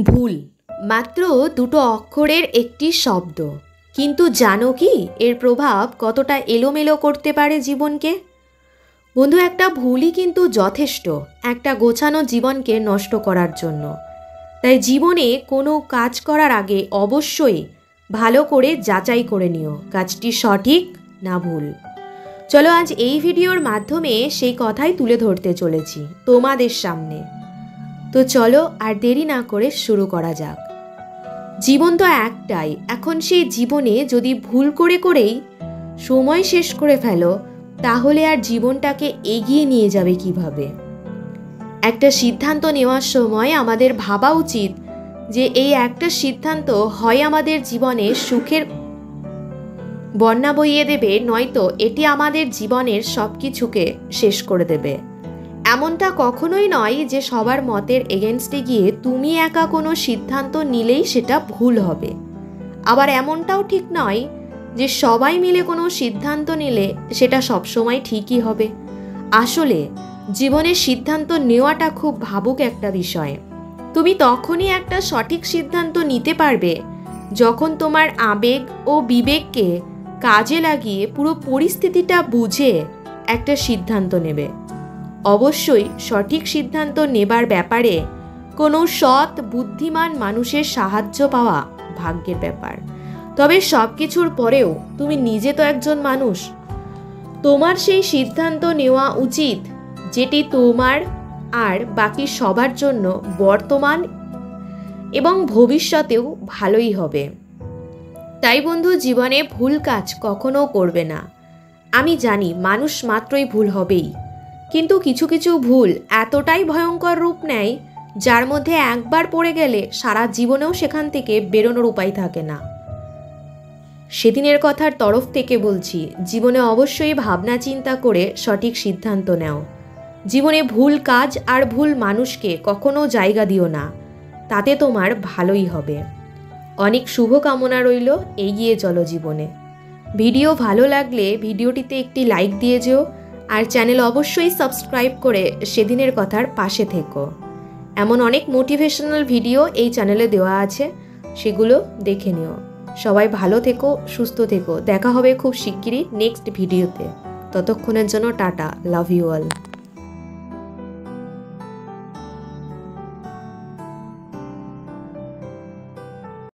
ভুল মাত্র দুটো অক্ষরের একটি শব্দ, কিন্তু জানো কি এর প্রভাব কতটা এলোমেলো করতে পারে জীবনকে? বন্ধু, একটা ভুলই কিন্তু যথেষ্ট একটা গোছানো জীবনকে নষ্ট করার জন্য। তাই জীবনে কোনো কাজ করার আগে অবশ্যই ভালো করে যাচাই করে নিও কাজটি সঠিক না ভুল। চলো আজ এই ভিডিওর মাধ্যমে সেই কথাই তুলে ধরতে চলেছি তোমাদের সামনে। তো চলো আর দেরি না করে শুরু করা যাক। জীবন তো একটাই, এখন সেই জীবনে যদি ভুল করেই সময় শেষ করে ফেলো, তাহলে আর জীবনটাকে এগিয়ে নিয়ে যাবে কিভাবে? একটা সিদ্ধান্ত নেওয়ার সময় আমাদের ভাবা উচিত যে এই একটা সিদ্ধান্ত হয় আমাদের জীবনে সুখের বন্যা বইয়ে দেবে, নয়তো এটি আমাদের জীবনের সব কিছুকে শেষ করে দেবে। এমনটা কখনোই নয় যে সবার মতের এগেনস্টে গিয়ে তুমি একা কোনো সিদ্ধান্ত নিলেই সেটা ভুল হবে। আবার এমনটাও ঠিক নয় যে সবাই মিলে কোনো সিদ্ধান্ত নিলে সেটা সবসময় ঠিকই হবে। আসলে জীবনের সিদ্ধান্ত নেওয়াটা খুব ভাবুক একটা বিষয়। তুমি তখনই একটা সঠিক সিদ্ধান্ত নিতে পারবে যখন তোমার আবেগ ও বিবেককে কাজে লাগিয়ে পুরো পরিস্থিতিটা বুঝে একটা সিদ্ধান্ত নেবে। অবশ্যই সঠিক সিদ্ধান্ত নেবার ব্যাপারে কোনো সৎ বুদ্ধিমান মানুষের সাহায্য পাওয়া ভাগ্যের ব্যাপার। তবে সব কিছুর পরেও তুমি নিজে তো একজন মানুষ, তোমার সেই সিদ্ধান্ত নেওয়া উচিত যেটি তোমার আর বাকি সবার জন্য বর্তমান এবং ভবিষ্যতেও ভালোই হবে। তাই বন্ধু, জীবনে ভুল কাজ কখনো করবে না। আমি জানি মানুষ মাত্রই ভুল হবেই, কিন্তু কিছু কিছু ভুল এতটাই ভয়ঙ্কর রূপ নেয় যার মধ্যে একবার পড়ে গেলে সারা জীবনেও সেখান থেকে বেরোনোর উপায় থাকে না। সেদিনের কথার তরফ থেকে বলছি, জীবনে অবশ্যই ভাবনা চিন্তা করে সঠিক সিদ্ধান্ত নাও। জীবনে ভুল কাজ আর ভুল মানুষকে কখনো জায়গা দিও না, তাতে তোমার ভালোই হবে। অনেক শুভকামনা রইল, এগিয়ে চলো জীবনে। ভিডিও ভালো লাগলে ভিডিওটিতে একটি লাইক দিয়ে যেও, আর চ্যানেল অবশ্যই সাবস্ক্রাইব করে সেদিনের কথার পাশে থেকো। এমন অনেক মোটিভেশনাল ভিডিও এই চ্যানেলে দেওয়া আছে, সেগুলো দেখে নিও। সবাই ভালো থেকো, সুস্থ থেকো। দেখা হবে খুব শিগগিরই নেক্সট ভিডিওতে। ততক্ষণের জন্য টাটা, লাভ ইউ অল।